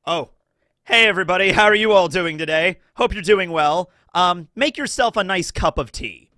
Oh, hey everybody, how are you all doing today? Hope you're doing well. Make yourself a nice cup of tea.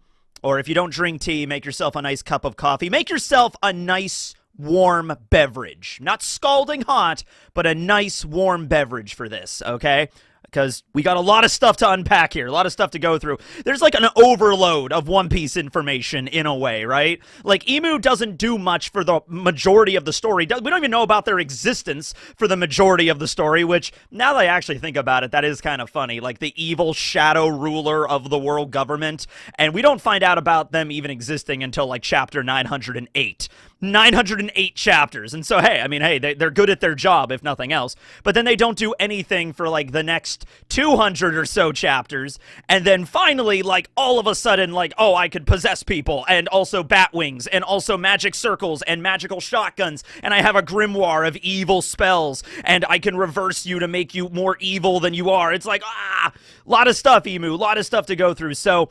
Or if you don't drink tea, make yourself a nice cup of coffee. Make yourself a nice warm beverage. Not scalding hot, but a nice warm beverage for this, okay? Because we got a lot of stuff to unpack here, a lot of stuff to go through. There's like an overload of One Piece information in a way, right? Like, IMU doesn't do much for the majority of the story. We don't even know about their existence for the majority of the story, which, now that I actually think about it, that is kind of funny. Like, the evil shadow ruler of the world government, and we don't find out about them even existing until, like, chapter 908. 908 chapters. And so, hey, they're good at their job, if nothing else. But then they don't do anything for, like, the next 200 or so chapters. And then finally, like, all of a sudden, like, oh, I could possess people, and also bat wings, and also magic circles, and magical shotguns, and I have a grimoire of evil spells, and I can reverse you to make you more evil than you are. It's like, a lot of stuff, IMU, a lot of stuff to go through. So,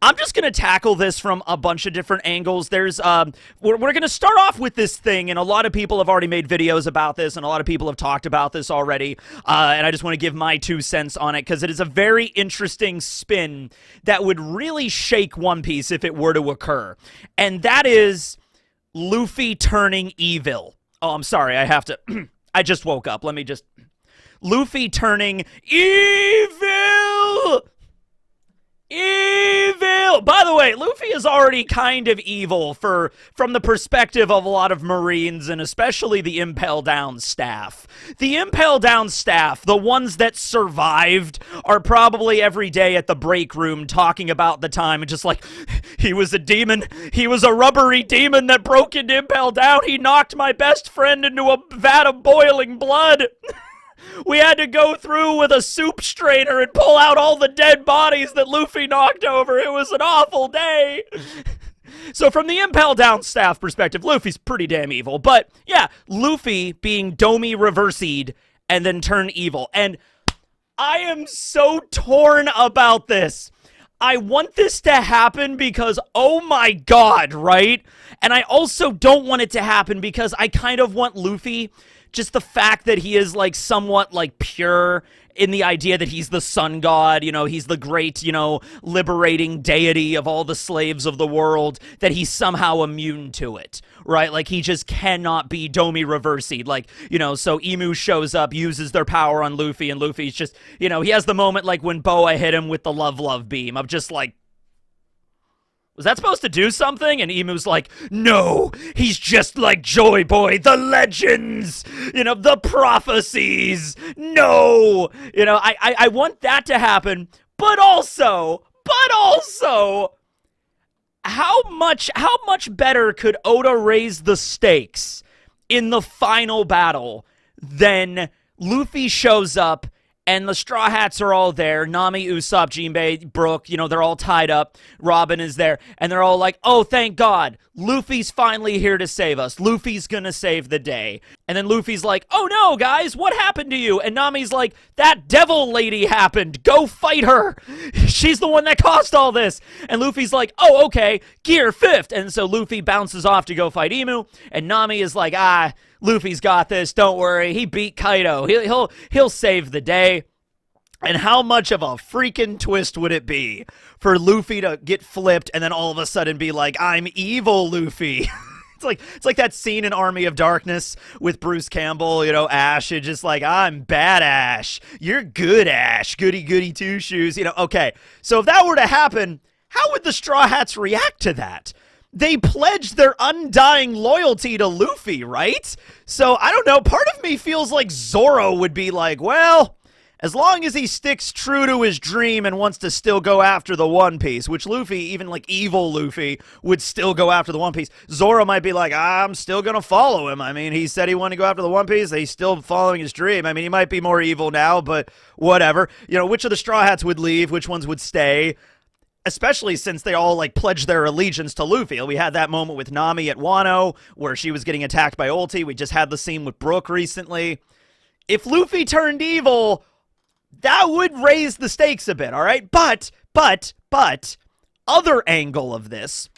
I'm just going to tackle this from a bunch of different angles. We're going to start off with this thing, and a lot of people have already made videos about this, and a lot of people have talked about this already, and I just want to give my 2 cents on it, because it is a very interesting spin that would really shake One Piece if it were to occur, and that is Luffy turning evil. Oh, I'm sorry, I have to... I just woke up. Luffy turning evil! Evil! By the way, Luffy is already kind of evil from the perspective of a lot of Marines, and especially the Impel Down staff. The Impel Down staff, the ones that survived, are probably every day at the break room talking about the time, and just like, he was a demon. He was a rubbery demon that broke into Impel Down. He knocked my best friend into a vat of boiling blood. We had to go through with a soup strainer and pull out all the dead bodies that Luffy knocked over. It was an awful day. So from the Impel Down staff perspective, Luffy's pretty damn evil. But yeah, Luffy being Domi Reversi'd and then turn evil. And I am so torn about this. I want this to happen because, oh my god, right? And I also don't want it to happen because I kind of want Luffy... just the fact that he is, like, somewhat, like, pure in the idea that he's the sun god, you know, he's the great, you know, liberating deity of all the slaves of the world, that he's somehow immune to it, right? Like, he just cannot be Domi Reversi. Like, you know, so IMU shows up, uses their power on Luffy, and Luffy's just, you know, he has the moment, like, when Boa hit him with the love beam of just, like, was that supposed to do something? And Imu's like, no, he's just like Joy Boy, the legends, you know, the prophecies. No, you know, I want that to happen, but also, how much better could Oda raise the stakes in the final battle than Luffy shows up and the Straw Hats are all there. Nami, Usopp, Jinbei, Brook, you know, they're all tied up. Robin is there. And they're all like, oh, thank God. Luffy's finally here to save us. Luffy's gonna save the day. And then Luffy's like, oh no, guys, what happened to you? And Nami's like, that devil lady happened. Go fight her. She's the one that caused all this. And Luffy's like, oh, okay, gear 5th. And so Luffy bounces off to go fight Imu. And Nami is like, Luffy's got this. Don't worry. He beat Kaido. He'll save the day. And how much of a freaking twist would it be for Luffy to get flipped and then all of a sudden be like, I'm evil, Luffy. It's like that scene in Army of Darkness with Bruce Campbell, you know, Ash. It's just like, I'm bad Ash. You're good Ash. Goody goody two shoes. You know, okay. So if that were to happen, how would the Straw Hats react to that? They pledged their undying loyalty to Luffy, right? So, I don't know, part of me feels like Zoro would be like, well, as long as he sticks true to his dream and wants to still go after the One Piece, which Luffy, even like evil Luffy, would still go after the One Piece, Zoro might be like, I'm still gonna follow him. I mean, he said he wanted to go after the One Piece, he's still following his dream. I mean, he might be more evil now, but whatever. You know, which of the Straw Hats would leave, which ones would stay? Especially since they all, like, pledged their allegiance to Luffy. We had that moment with Nami at Wano, where she was getting attacked by Ulti. We just had the scene with Brook recently. If Luffy turned evil, that would raise the stakes a bit, all right? But, other angle of this,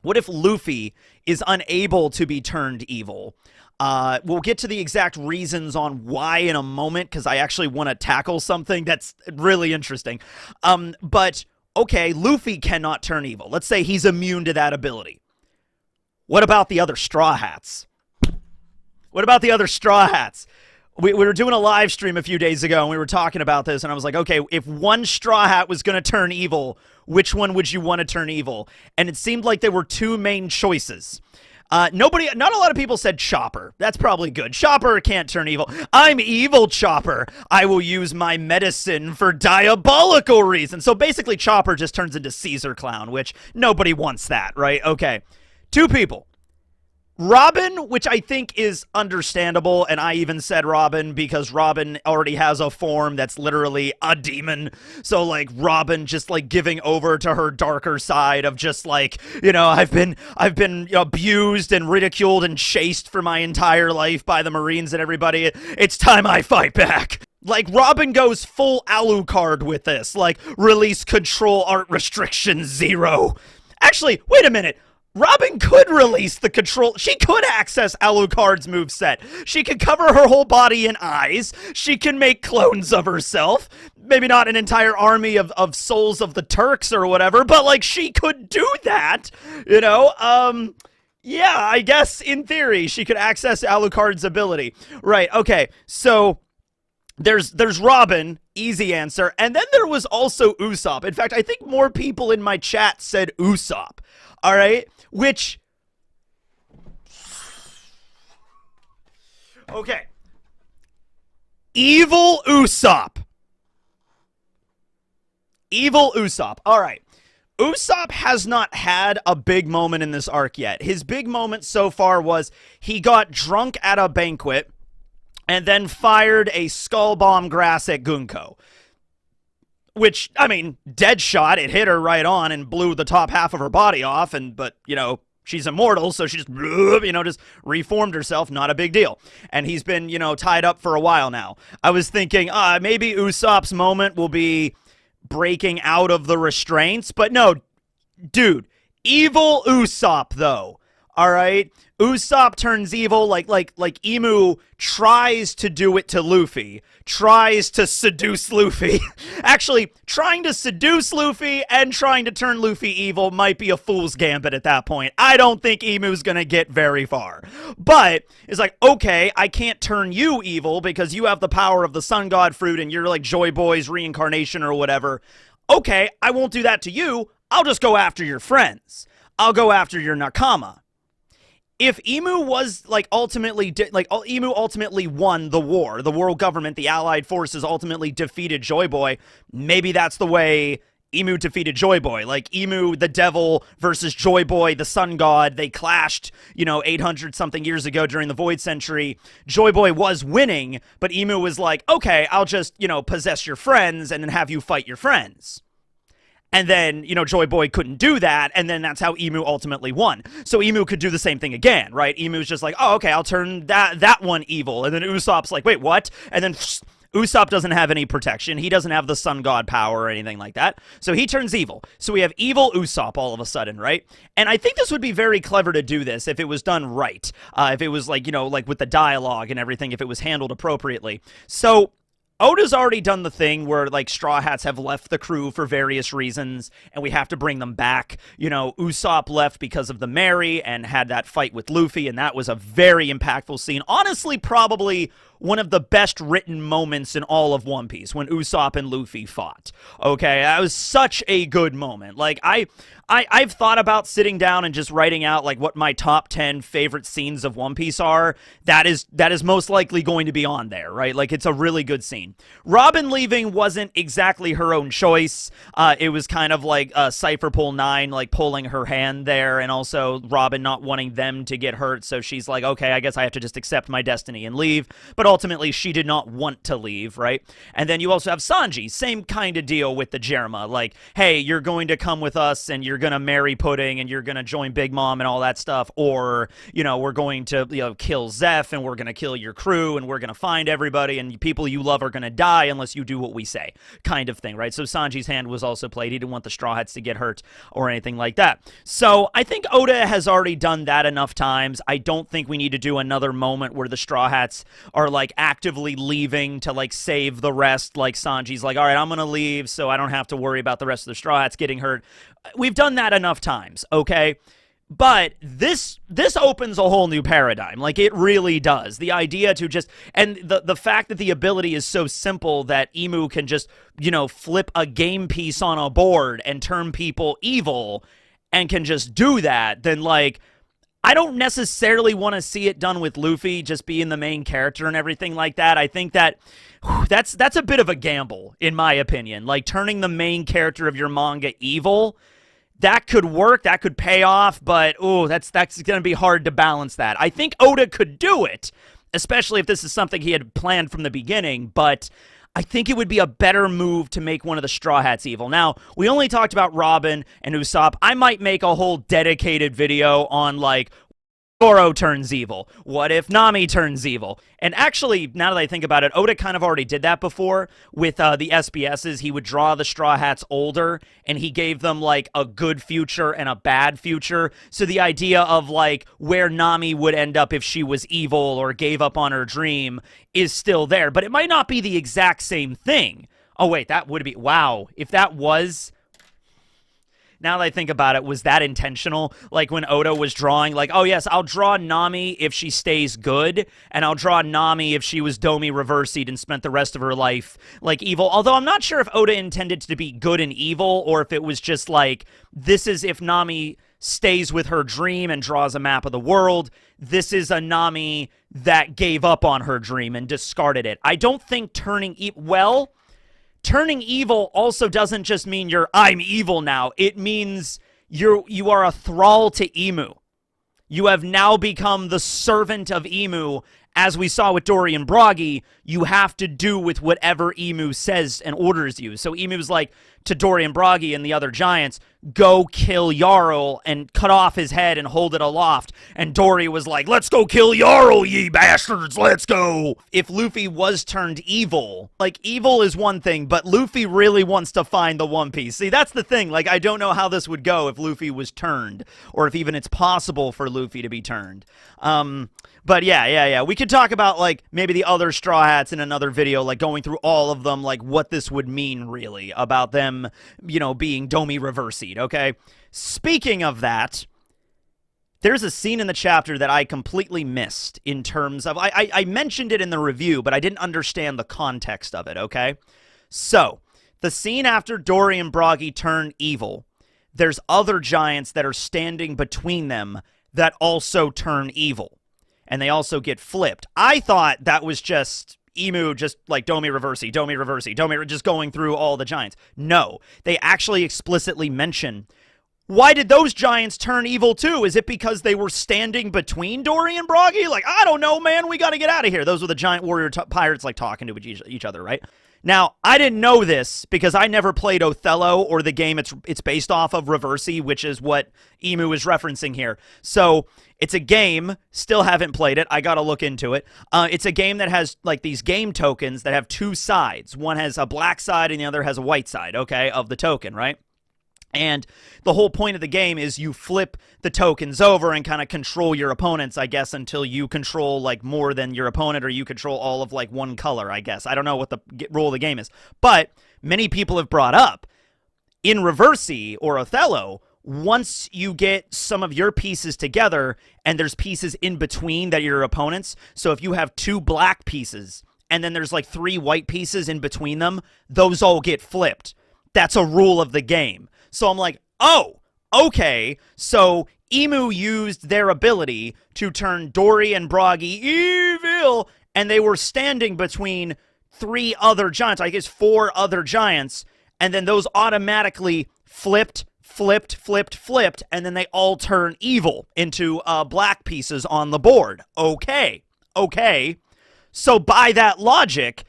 what if Luffy is unable to be turned evil? We'll get to the exact reasons on why in a moment, because I actually want to tackle something that's really interesting. But, okay, Luffy cannot turn evil. Let's say he's immune to that ability. What about the other Straw Hats? What about the other Straw Hats? We were doing a live stream a few days ago, and we were talking about this, and I was like, okay, if one Straw Hat was going to turn evil, which one would you want to turn evil? And it seemed like there were two main choices. Not a lot of people said Chopper. That's probably good. Chopper can't turn evil. I'm evil, Chopper. I will use my medicine for diabolical reasons. So basically, Chopper just turns into Caesar Clown, which nobody wants that, right? Okay. Two people. Robin, which I think is understandable, and I even said Robin because Robin already has a form that's literally a demon. So, like, Robin just, like, giving over to her darker side of just, like, you know, I've been abused and ridiculed and chased for my entire life by the Marines and everybody. It's time I fight back. Like, Robin goes full Alucard with this. Like, release control art restriction 0. Actually, wait a minute. Robin could release the control. She could access Alucard's moveset. She could cover her whole body in eyes. She can make clones of herself. Maybe not an entire army of souls of the Turks or whatever, but, like, she could do that, you know? Yeah, I guess in theory she could access Alucard's ability. Right, okay, so there's Robin, easy answer, and then there was also Usopp. In fact, I think more people in my chat said Usopp, all right? Which, okay, evil Usopp. Evil Usopp. All right. Usopp has not had a big moment in this arc yet. His big moment so far was he got drunk at a banquet and then fired a skull bomb grass at Gunko. Which, I mean, dead shot, it hit her right on and blew the top half of her body off, but, you know, she's immortal, so she just, you know, just reformed herself, not a big deal. And he's been, you know, tied up for a while now. I was thinking, maybe Usopp's moment will be breaking out of the restraints, but no, dude, evil Usopp, though, all right? Usopp turns evil like IMU tries to do it to Luffy, tries to seduce Luffy. Actually, trying to seduce Luffy and trying to turn Luffy evil might be a fool's gambit at that point. I don't think IMU's gonna get very far. But it's like, okay, I can't turn you evil because you have the power of the Sun God Fruit and you're like Joy Boy's reincarnation or whatever. Okay, I won't do that to you. I'll just go after your friends. I'll go after your Nakama. If IMU was, like, IMU ultimately won the war, the world government, the allied forces ultimately defeated Joy Boy, maybe that's the way IMU defeated Joy Boy. Like, IMU, the devil, versus Joy Boy, the sun god, they clashed, you know, 800-something years ago during the Void Century. Joy Boy was winning, but IMU was like, okay, I'll just, you know, possess your friends and then have you fight your friends. And then, you know, Joy Boy couldn't do that, and then that's how IMU ultimately won. So IMU could do the same thing again, right? IMU's just like, oh, okay, I'll turn that one evil. And then Usopp's like, wait, what? And then Usopp doesn't have any protection. He doesn't have the sun god power or anything like that. So he turns evil. So we have evil Usopp all of a sudden, right? And I think this would be very clever to do this if it was done right. If it was like, you know, like with the dialogue and everything, if it was handled appropriately. So Oda's already done the thing where, like, Straw Hats have left the crew for various reasons, and we have to bring them back. You know, Usopp left because of the Mary and had that fight with Luffy, and that was a very impactful scene. Honestly, probably one of the best written moments in all of One Piece, when Usopp and Luffy fought. Okay, that was such a good moment. Like, I've thought about sitting down and just writing out, like, what my top 10 favorite scenes of One Piece are. That is most likely going to be on there, right? Like, it's a really good scene. Robin leaving wasn't exactly her own choice. It was kind of like Cypher Pull 9, like, pulling her hand there, and also Robin not wanting them to get hurt, so she's like, okay, I guess I have to just accept my destiny and leave. But ultimately she did not want to leave, right? And then you also have Sanji, same kind of deal with the Jerma. Like, hey, you're going to come with us and you're going to marry Pudding and you're going to join Big Mom and all that stuff. Or, we're going to, kill Zeph and we're going to kill your crew and we're going to find everybody and people you love are going to die unless you do what we say, kind of thing, right? So Sanji's hand was also played. He didn't want the Straw Hats to get hurt or anything like that. So I think Oda has already done that enough times. I don't think we need to do another moment where the Straw Hats are, like, actively leaving to, like, save the rest. Like, Sanji's like, all right, I'm going to leave so I don't have to worry about the rest of the Straw Hats getting hurt. We've done that enough times, okay? But this opens a whole new paradigm. Like, it really does. The idea to just... And the fact that the ability is so simple that IMU can just, flip a game piece on a board and turn people evil and can just do that, then, like... I don't necessarily want to see it done with Luffy just being the main character and everything like that. I think that's a bit of a gamble, in my opinion. Like, turning the main character of your manga evil... That could work, that could pay off, but, that's going to be hard to balance that. I think Oda could do it, especially if this is something he had planned from the beginning, but I think it would be a better move to make one of the Straw Hats evil. Now, we only talked about Robin and Usopp. I might make a whole dedicated video on, like, Zoro turns evil. What if Nami turns evil? And actually, now that I think about it, Oda kind of already did that before with the SBSs. He would draw the Straw Hats older, and he gave them, like, a good future and a bad future. So the idea of, like, where Nami would end up if she was evil or gave up on her dream is still there. But it might not be the exact same thing. Oh, wait, that would be... Wow, if that was... Now that I think about it, was that intentional? Like, when Oda was drawing, like, oh, yes, I'll draw Nami if she stays good, and I'll draw Nami if she was Domi Reversi'd and spent the rest of her life, like, evil. Although I'm not sure if Oda intended to be good and evil, or if it was just, like, this is if Nami stays with her dream and draws a map of the world. This is a Nami that gave up on her dream and discarded it. I don't think turning turning evil also doesn't just mean I'm evil now. It means you are a thrall to IMU. You have now become the servant of IMU. As we saw with Dory and Bragi, you have to do with whatever IMU says and orders you. So IMU's like to Dory and Bragi and the other giants, go kill Jarl and cut off his head and hold it aloft. And Dory was like, let's go kill Jarl, ye bastards, let's go. If Luffy was turned evil, like, evil is one thing, but Luffy really wants to find the One Piece. See, that's the thing. Like, I don't know how this would go if Luffy was turned, or if even it's possible for Luffy to be turned. But yeah. We could talk about, like, maybe the other Straw Hats in another video, like, going through all of them, like, what this would mean, really, about them, being Domi Reversi'd, okay? Speaking of that, there's a scene in the chapter that I completely missed in terms of... I mentioned it in the review, but I didn't understand the context of it, okay? So, the scene after Dory and Bragi turn evil, there's other giants that are standing between them that also turn evil. And they also get flipped. I thought that was just IMU, just like Domi Reversi, just going through all the giants. No, they actually explicitly mention, why did those giants turn evil too? Is it because they were standing between Dory and Bragi? Like, I don't know, man, we gotta get out of here. Those were the giant warrior pirates, like, talking to each other, right? Now, I didn't know this because I never played Othello or the game it's based off of, Reversi, which is what IMU is referencing here. So, it's a game, still haven't played it, I gotta look into it. It's a game that has, like, these game tokens that have two sides. One has a black side and the other has a white side, okay, of the token, right? And the whole point of the game is you flip the tokens over and kind of control your opponents, I guess, until you control, like, more than your opponent, or you control all of, like, one color, I guess. I don't know what the rule of the game is. But many people have brought up, in Reversi or Othello, once you get some of your pieces together and there's pieces in between that are your opponents, so if you have two black pieces and then there's, like, three white pieces in between them, those all get flipped. That's a rule of the game. So I'm like, oh, okay, so IMU used their ability to turn Dory and Bragi evil, and they were standing between three other giants, I guess 4 other giants, and then those automatically flipped, and then they all turn evil into black pieces on the board. Okay. So by that logic,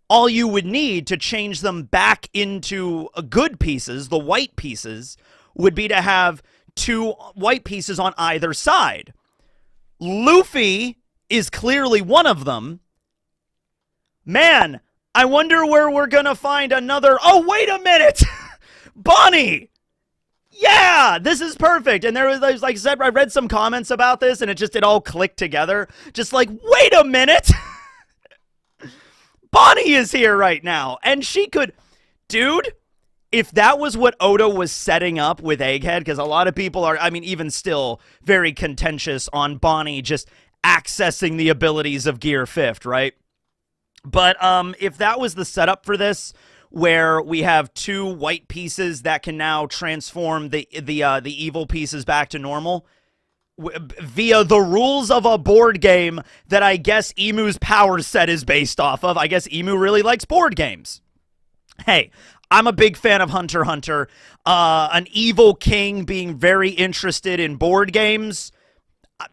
all you would need to change them back into good pieces, the white pieces, would be to have 2 white pieces on either side. Luffy is clearly one of them. Man, I wonder where we're gonna find another... Oh, wait a minute! Bonnie! Yeah, this is perfect. And there was, like I said, I read some comments about this, and it all clicked together. Just like, wait a minute! Bonnie is here right now, and she could... Dude, if that was what Oda was setting up with Egghead, because a lot of people are, I mean, even still, very contentious on Bonnie just accessing the abilities of Gear 5th, right? But if that was the setup for this, where we have 2 white pieces that can now transform the evil pieces back to normal via the rules of a board game that I guess Emu's power set is based off of. I guess Emu really likes board games. Hey, I'm a big fan of Hunter x Hunter. An evil king being very interested in board games.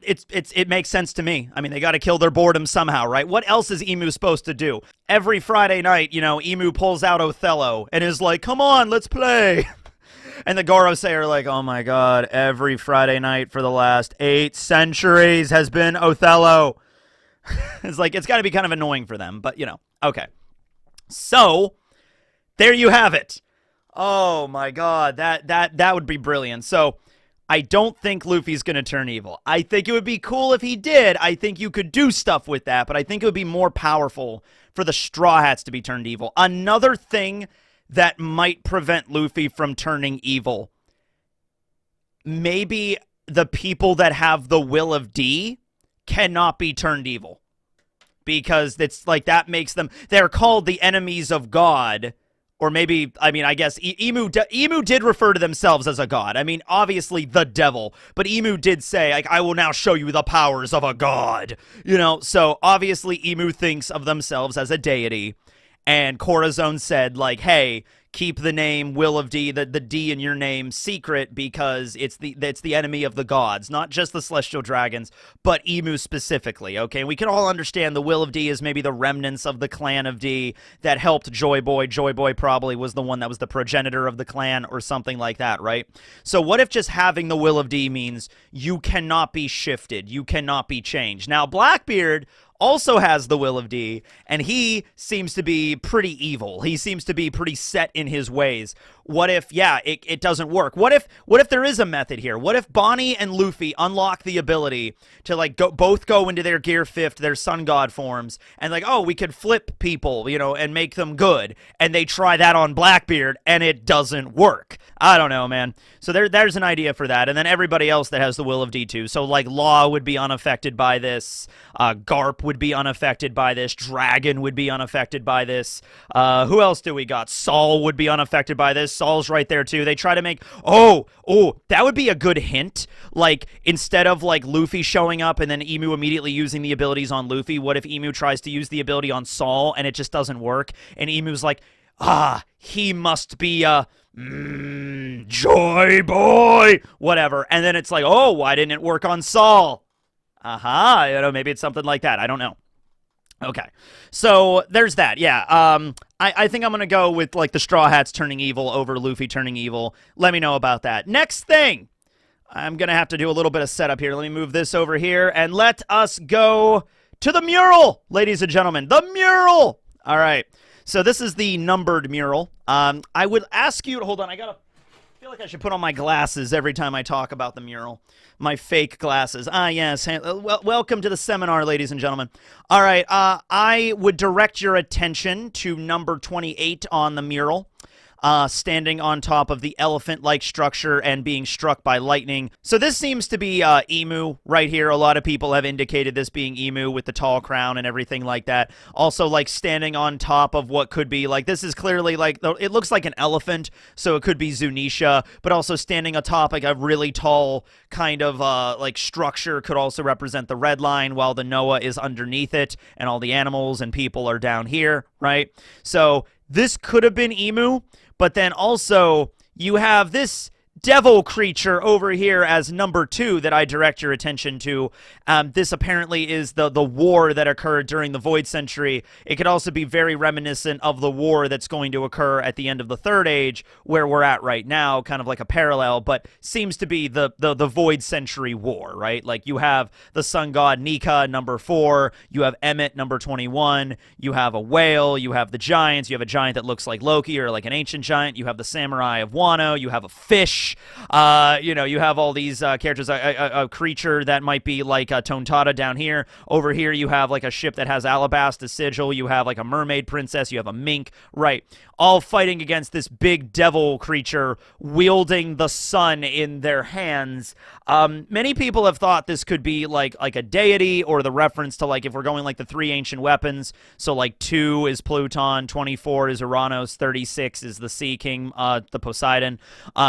It makes sense to me. I mean, they got to kill their boredom somehow, right? What else is Emu supposed to do? Every Friday night, you know, Emu pulls out Othello and is like, come on, let's play. And the Gorosei are like, oh my god, every Friday night for the last 8 centuries has been Othello. It's like, it's got to be kind of annoying for them, but, you know, okay. So, there you have it. Oh my god, that would be brilliant. So, I don't think Luffy's going to turn evil. I think it would be cool if he did. I think you could do stuff with that, but I think it would be more powerful for the Straw Hats to be turned evil. Another thing that might prevent Luffy from turning evil. Maybe the people that have the will of D cannot be turned evil. Because it's like that makes them... They're called the enemies of God. Or maybe, I mean, I guess Emu did refer to themselves as a god. I mean, obviously the devil. But Emu did say, like, I will now show you the powers of a god. You know, so obviously Emu thinks of themselves as a deity. And Corazon said, like, hey, keep the name Will of D, the D in your name, secret because it's the enemy of the gods, not just the celestial dragons, but Emu specifically, okay? We can all understand the Will of D is maybe the remnants of the clan of D that helped Joy Boy. Joy Boy probably was the one that was the progenitor of the clan or something like that, right? So what if just having the Will of D means you cannot be shifted, you cannot be changed? Now, Blackbeard also has the Will of D, and he seems to be pretty evil. He seems to be pretty set in his ways. What if, yeah, it doesn't work? What if there is a method here? What if Bonnie and Luffy unlock the ability to, like, both go into their Gear 5th, their Sun God forms, and, like, oh, we could flip people, you know, and make them good, and they try that on Blackbeard, and it doesn't work. I don't know, man. So there's an idea for that, and then everybody else that has the Will of D too. So, like, Law would be unaffected by this, Garp would be unaffected by this, Dragon would be unaffected by this, who else do we got? Saul would be unaffected by this. Saul's right there too. They try to make, oh, that would be a good hint. Like, instead of, like, Luffy showing up and then Emu immediately using the abilities on Luffy, what if Emu tries to use the ability on Saul and it just doesn't work? And Emu's like, he must be a Joy Boy, whatever. And then it's like, oh, why didn't it work on Saul? Aha, you know, maybe it's something like that. I don't know. Okay, so there's that. Yeah, I think I'm going to go with, like, the Straw Hats turning evil over Luffy turning evil. Let me know about that. Next thing, I'm going to have to do a little bit of setup here. Let me move this over here, and let us go to the mural, ladies and gentlemen. The mural! All right, so this is the numbered mural. I would ask you to, hold on, I feel like I should put on my glasses every time I talk about the mural. My fake glasses. Yes. Welcome to the seminar, ladies and gentlemen. All right. I would direct your attention to number 28 on the mural. Standing on top of the elephant-like structure and being struck by lightning. So this seems to be Emu right here. A lot of people have indicated this being Emu with the tall crown and everything like that. Also, like, standing on top of what could be, like, this is clearly, like, it looks like an elephant, so it could be Zunisha, but also standing atop, like, a really tall kind of, like, structure could also represent the red line, while the Noah is underneath it, and all the animals and people are down here, right? So this could have been Emu. But then also, you have this devil creature over here as number 2 that I direct your attention to. This apparently is the war that occurred during the Void Century. It could also be very reminiscent of the war that's going to occur at the end of the Third Age, where we're at right now, kind of like a parallel, but seems to be the Void Century War, right? Like, you have the sun god Nika, number 4, you have Emmet, number 21, you have a whale, you have the giants, you have a giant that looks like Loki or like an ancient giant, you have the samurai of Wano, you have a fish. You have all these characters, a creature that might be like a Tontata down here. Over here, you have like a ship that has Alabasta sigil. You have like a mermaid princess. You have a mink, right? All fighting against this big devil creature wielding the sun in their hands. Many people have thought this could be like a deity, or the reference to, like, if we're going like the 3 ancient weapons. So like 2 is Pluton, 24 is Uranus, 36 is the Sea King, the Poseidon.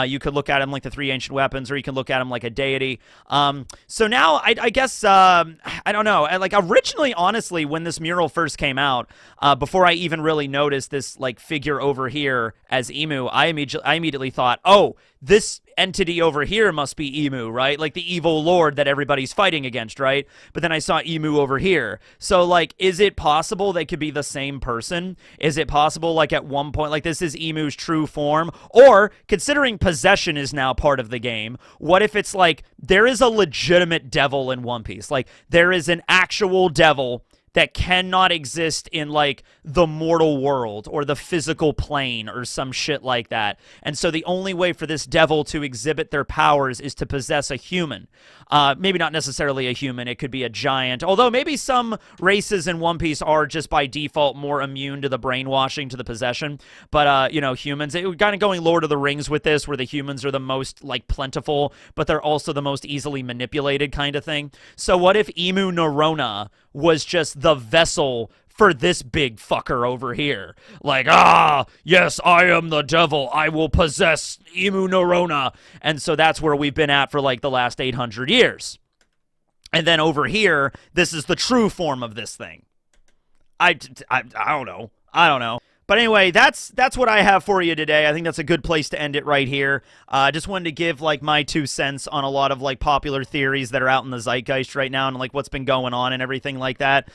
You could look at him like the 3 ancient weapons, or you can look at him like a deity. So now I guess I don't know. Like, originally, honestly, when this mural first came out, before I even really noticed this like figure over here as IMU, I immediately thought, oh, this entity over here must be IMU, right? Like the evil lord that everybody's fighting against, right? But then I saw IMU over here. So, like, is it possible they could be the same person? Is it possible, like, at one point, like, this is IMU's true form? Or, considering possession is now part of the game, what if it's like there is a legitimate devil in One Piece? Like, there is an actual devil that cannot exist in, like, the mortal world or the physical plane or some shit like that. And so the only way for this devil to exhibit their powers is to possess a human. Maybe not necessarily a human. It could be a giant. Although maybe some races in One Piece are just by default more immune to the brainwashing, to the possession. But, humans, we're kind of going Lord of the Rings with this, where the humans are the most, like, plentiful, but they're also the most easily manipulated kind of thing. So what if Imu Norona was just the vessel for this big fucker over here? Like, yes, I am the devil. I will possess Imu Norona. And so that's where we've been at for, like, the last 800 years. And then over here, this is the true form of this thing. I don't know. I don't know. But anyway, that's what I have for you today. I think that's a good place to end it right here. Just wanted to give, like, my 2 cents on a lot of, like, popular theories that are out in the zeitgeist right now, and, like, what's been going on and everything like that.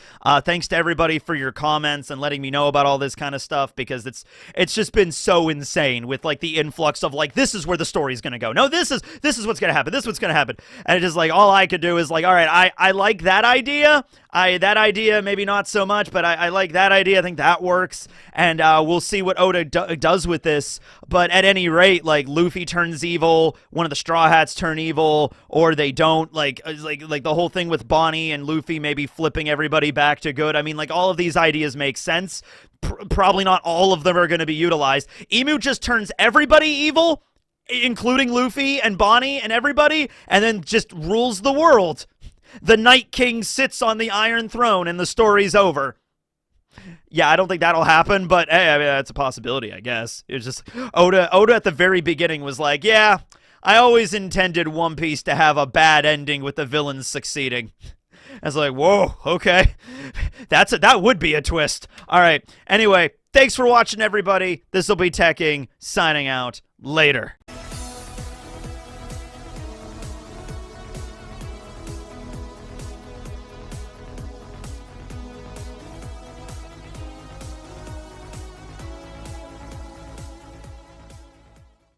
Thanks to everybody for your comments and letting me know about all this kind of stuff, because it's just been so insane with, like, the influx of, like, this is where the story's gonna go. No, this is what's gonna happen. This is what's gonna happen. And it's just like, all I could do is, like, all right, I like that idea. That idea, maybe not so much, but I like that idea. I think that works. And we'll see what Oda does with this. But at any rate, like, Luffy turns evil, one of the Straw Hats turn evil, or they don't. Like the whole thing with Bonnie and Luffy maybe flipping everybody back to good. I mean, like, all of these ideas make sense. Probably not all of them are going to be utilized. Imu just turns everybody evil, including Luffy and Bonnie and everybody, and then just rules the world. The Night King sits on the Iron Throne and the story's over. Yeah, I don't think that'll happen, but hey, I mean, that's a possibility, I guess. It was just Oda at the very beginning was like, yeah, I always intended One Piece to have a bad ending with the villains succeeding. I was like, whoa, okay. That would be a twist. All right. Anyway, thanks for watching, everybody. This will be Teching, signing out. Later.